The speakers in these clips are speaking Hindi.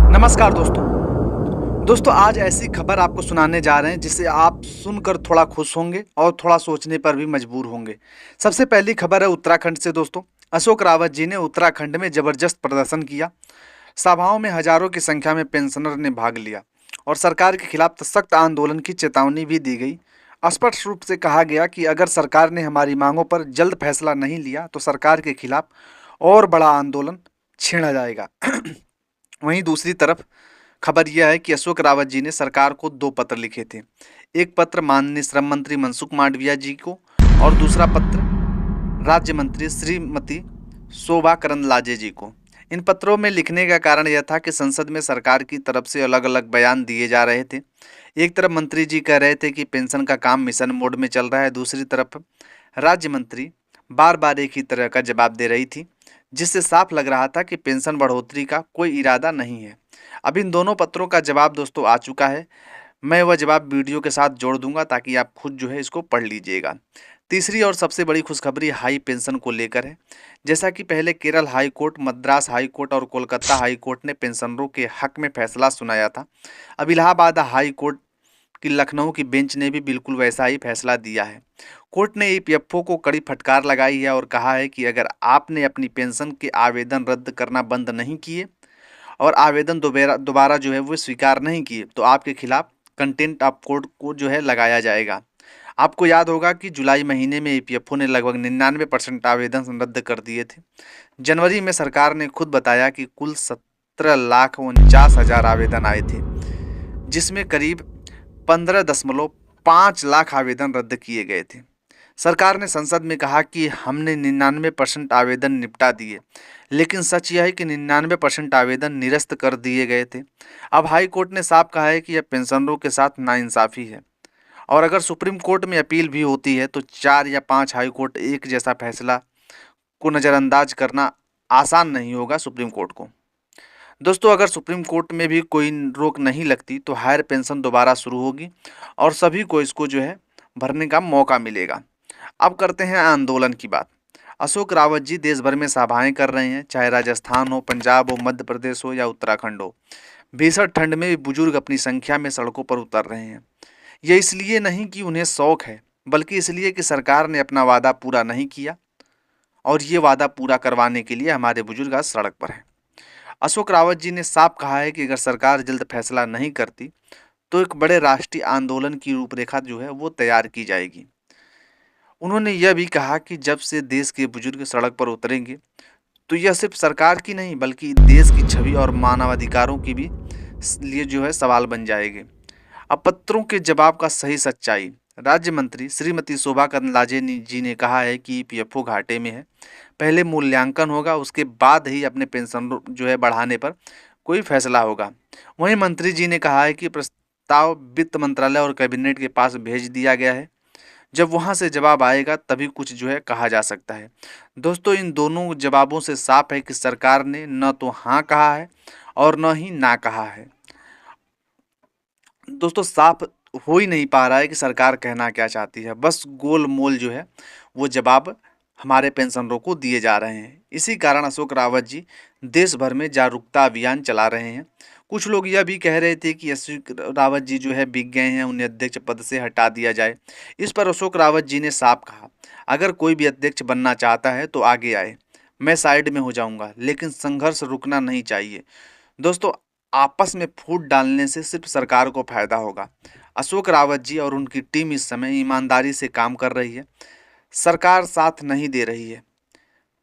नमस्कार दोस्तों आज ऐसी खबर आपको सुनाने जा रहे हैं जिसे आप सुनकर थोड़ा खुश होंगे और थोड़ा सोचने पर भी मजबूर होंगे। सबसे पहली खबर है उत्तराखंड से दोस्तों। अशोक रावत जी ने उत्तराखंड में जबरदस्त प्रदर्शन किया। सभाओं में हजारों की संख्या में पेंशनर ने भाग लिया और सरकार के खिलाफ सख्त आंदोलन की चेतावनी भी दी गई। स्पष्ट रूप से कहा गया कि अगर सरकार ने हमारी मांगों पर जल्द फैसला नहीं लिया तो सरकार के खिलाफ और बड़ा आंदोलन छेड़ा जाएगा। वहीं दूसरी तरफ खबर यह है कि अशोक रावत जी ने सरकार को दो पत्र लिखे थे। एक पत्र माननीय श्रम मंत्री मनसुख मांडविया जी को और दूसरा पत्र राज्य मंत्री श्रीमती शोभा करंदलाजे जी को। इन पत्रों में लिखने का कारण यह था कि संसद में सरकार की तरफ से अलग अलग बयान दिए जा रहे थे। एक तरफ मंत्री जी कह रहे थे कि पेंशन का काम मिशन मोड में चल रहा है, दूसरी तरफ राज्य मंत्री बार बार एक ही तरह का जवाब दे रही थी, जिससे साफ लग रहा था कि पेंशन बढ़ोतरी का कोई इरादा नहीं है। अब इन दोनों पत्रों का जवाब दोस्तों आ चुका है। मैं वह जवाब वीडियो के साथ जोड़ दूंगा ताकि आप खुद जो है इसको पढ़ लीजिएगा। तीसरी और सबसे बड़ी खुशखबरी हाई पेंशन को लेकर है। जैसा कि पहले Kerala high court, Madras high court और कोलकाता हाई कोर्ट ने पेंशनरों के हक में फैसला सुनाया था, अब इलाहाबाद हाई कोर्ट की लखनऊ की बेंच ने भी बिल्कुल वैसा ही फैसला दिया है। कोर्ट ने ईपीएफओ को कड़ी फटकार लगाई है और कहा है कि अगर आपने अपनी पेंशन के आवेदन रद्द करना बंद नहीं किए और आवेदन दोबारा जो है वो स्वीकार नहीं किए तो आपके खिलाफ कंटेम्प्ट ऑफ कोर्ट को जो है लगाया जाएगा। आपको याद होगा कि जुलाई महीने में ईपीएफओ ने लगभग 99% आवेदन रद्द कर दिए थे। जनवरी में सरकार ने खुद बताया कि कुल 17,49,000 आवेदन आए थे, जिसमें करीब 15.5 लाख आवेदन रद्द किए गए थे। सरकार ने संसद में कहा कि हमने 99% आवेदन निपटा दिए, लेकिन सच यह है कि 99% आवेदन निरस्त कर दिए गए थे। अब हाई कोर्ट ने साफ कहा है कि यह पेंशनरों के साथ नाइंसाफ़ी है और अगर सुप्रीम कोर्ट में अपील भी होती है तो 4 या 5 हाई कोर्ट एक जैसा फैसला को नज़रअंदाज करना आसान नहीं होगा सुप्रीम कोर्ट को। दोस्तों अगर सुप्रीम कोर्ट में भी कोई रोक नहीं लगती तो हायर पेंशन दोबारा शुरू होगी और सभी को इसको जो है भरने का मौका मिलेगा। अब करते हैं आंदोलन की बात। अशोक रावत जी देश भर में सभाएं कर रहे हैं, चाहे राजस्थान हो, पंजाब हो, मध्य प्रदेश हो या उत्तराखंड हो। भीषण ठंड में भी बुजुर्ग अपनी संख्या में सड़कों पर उतर रहे हैं। ये इसलिए नहीं कि उन्हें शौक है, बल्कि इसलिए कि सरकार ने अपना वादा पूरा नहीं किया और ये वादा पूरा करवाने के लिए हमारे बुजुर्ग आज सड़क पर हैं। अशोक रावत जी ने साफ कहा है कि अगर सरकार जल्द फैसला नहीं करती तो एक बड़े राष्ट्रीय आंदोलन की रूपरेखा जो है वो तैयार की जाएगी। उन्होंने यह भी कहा कि जब से देश के बुजुर्ग सड़क पर उतरेंगे तो यह सिर्फ सरकार की नहीं बल्कि देश की छवि और मानवाधिकारों की भी लिए जो है सवाल बन जाएंगे। अब पत्रों के जवाब का सही सच्चाई। राज्य मंत्री श्रीमती शोभा करंदलाजे जी ने कहा है कि ईपीएफओ घाटे में है, पहले मूल्यांकन होगा, उसके बाद ही अपने पेंशन जो है बढ़ाने पर कोई फैसला होगा। वहीं मंत्री जी ने कहा है कि प्रस्ताव वित्त मंत्रालय और कैबिनेट के पास भेज दिया गया है, जब वहां से जवाब आएगा तभी कुछ जो है कहा जा सकता है। दोस्तों इन दोनों जवाबों से साफ है कि सरकार ने न तो हाँ कहा है और न ही ना कहा है। दोस्तों साफ हो ही नहीं पा रहा है कि सरकार कहना क्या चाहती है, बस गोल मोल जो है वो जवाब हमारे पेंशनरों को दिए जा रहे हैं। इसी कारण अशोक रावत जी देश भर में जागरूकता अभियान चला रहे हैं। कुछ लोग यह भी कह रहे थे कि अशोक रावत जी जो है बिक गए हैं, उन्हें अध्यक्ष पद से हटा दिया जाए। इस पर अशोक रावत जी ने साफ कहा, अगर कोई भी अध्यक्ष बनना चाहता है तो आगे आए, मैं साइड में हो जाऊंगा, लेकिन संघर्ष रुकना नहीं चाहिए। दोस्तों आपस में फूट डालने से सिर्फ सरकार को फायदा होगा। अशोक रावत जी और उनकी टीम इस समय ईमानदारी से काम कर रही है, सरकार साथ नहीं दे रही है,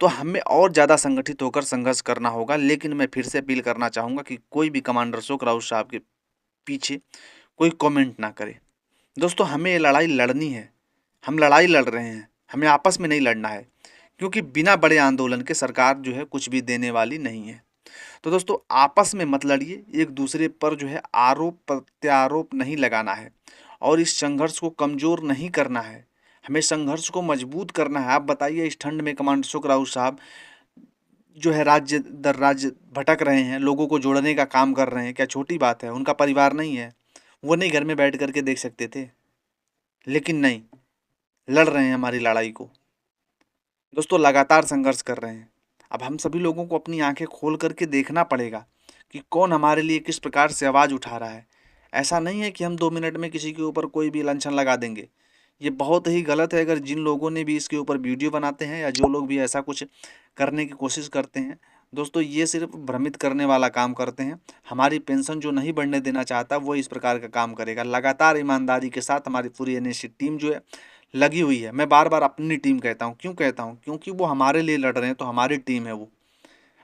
तो हमें और ज़्यादा संगठित होकर संघर्ष करना होगा। लेकिन मैं फिर से अपील करना चाहूँगा कि कोई भी कमांडर अशोक रावत साहब के पीछे कोई कमेंट ना करे। दोस्तों हमें ये लड़ाई लड़नी है, हम लड़ाई लड़ रहे हैं, हमें आपस में नहीं लड़ना है, क्योंकि बिना बड़े आंदोलन के सरकार जो है कुछ भी देने वाली नहीं है। तो दोस्तों आपस में मत लड़िए, एक दूसरे पर जो है आरोप प्रत्यारोप नहीं लगाना है और इस संघर्ष को कमज़ोर नहीं करना है, हमें संघर्ष को मजबूत करना है। आप बताइए इस ठंड में कमांडर अशोक रावत साहब जो है राज्य दर राज्य भटक रहे हैं, लोगों को जोड़ने का काम कर रहे हैं, क्या छोटी बात है? उनका परिवार नहीं है, वो नहीं घर में बैठ करके देख सकते थे? लेकिन नहीं, लड़ रहे हैं हमारी लड़ाई को। दोस्तों लगातार संघर्ष कर रहे हैं। अब हम सभी लोगों को अपनी आंखें खोल करके देखना पड़ेगा कि कौन हमारे लिए किस प्रकार से आवाज़ उठा रहा है। ऐसा नहीं है कि हम 2 मिनट में किसी के ऊपर कोई भी लांछन लगा देंगे। ये बहुत ही गलत है। अगर जिन लोगों ने भी इसके ऊपर वीडियो बनाते हैं या जो लोग भी ऐसा कुछ करने की कोशिश करते हैं, दोस्तों ये सिर्फ भ्रमित करने वाला काम करते हैं। हमारी पेंशन जो नहीं बढ़ने देना चाहता वो इस प्रकार का काम करेगा। लगातार ईमानदारी के साथ हमारी पूरी एनएससी टीम जो है लगी हुई है। मैं बार बार अपनी टीम कहता हूँ, क्यों कहता हूँ? क्योंकि वो हमारे लिए लड़ रहे हैं, तो हमारी टीम है, वो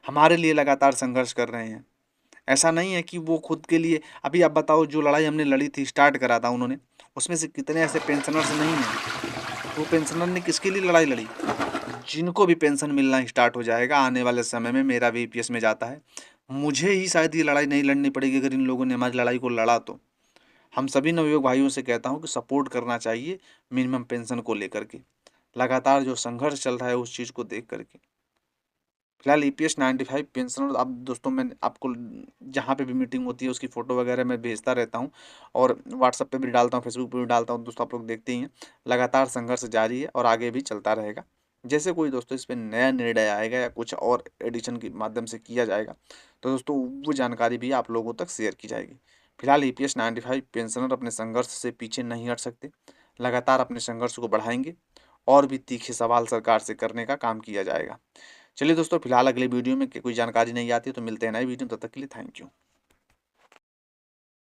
हमारे लिए लगातार संघर्ष कर रहे हैं। ऐसा नहीं है कि वो खुद के लिए। अभी आप बताओ, जो लड़ाई हमने लड़ी थी, स्टार्ट करा था उन्होंने, उसमें से कितने ऐसे पेंशनर्स नहीं हैं? वो पेंशनर ने किसके लिए लड़ाई लड़ी? जिनको भी पेंशन मिलना स्टार्ट हो जाएगा आने वाले समय में, मेरा भी ईपीएस में जाता है, मुझे ही शायद ये लड़ाई नहीं लड़नी पड़ेगी अगर इन लोगों ने हमारी लड़ाई को लड़ा तो। हम सभी नवयुवक भाइयों से कहता हूँ कि सपोर्ट करना चाहिए मिनिमम पेंशन को लेकर के। लगातार जो संघर्ष चल रहा है उस चीज़ को देख करके। फिलहाल ईपीएस 95 पेंशनर, अब दोस्तों मैं आपको जहाँ पे भी मीटिंग होती है उसकी फ़ोटो वगैरह मैं भेजता रहता हूँ और व्हाट्सएप पे भी डालता हूँ, फेसबुक पे भी डालता हूँ। दोस्तों आप लोग देखते ही हैं, लगातार संघर्ष जारी है और आगे भी चलता रहेगा। जैसे कोई दोस्तों इस पे नया निर्णय आएगा या कुछ और एडिशन के माध्यम से किया जाएगा, तो दोस्तों वो जानकारी भी आप लोगों तक शेयर की जाएगी। फिलहाल ईपीएस 95 पेंशनर अपने संघर्ष से पीछे नहीं हट सकते, लगातार अपने संघर्ष को बढ़ाएंगे और भी तीखे सवाल सरकार से करने का काम किया जाएगा। चलिए दोस्तों, फिलहाल अगले वीडियो में कोई जानकारी नहीं आती तो मिलते हैं नए वीडियो में, तब तक के लिए थैंक यू।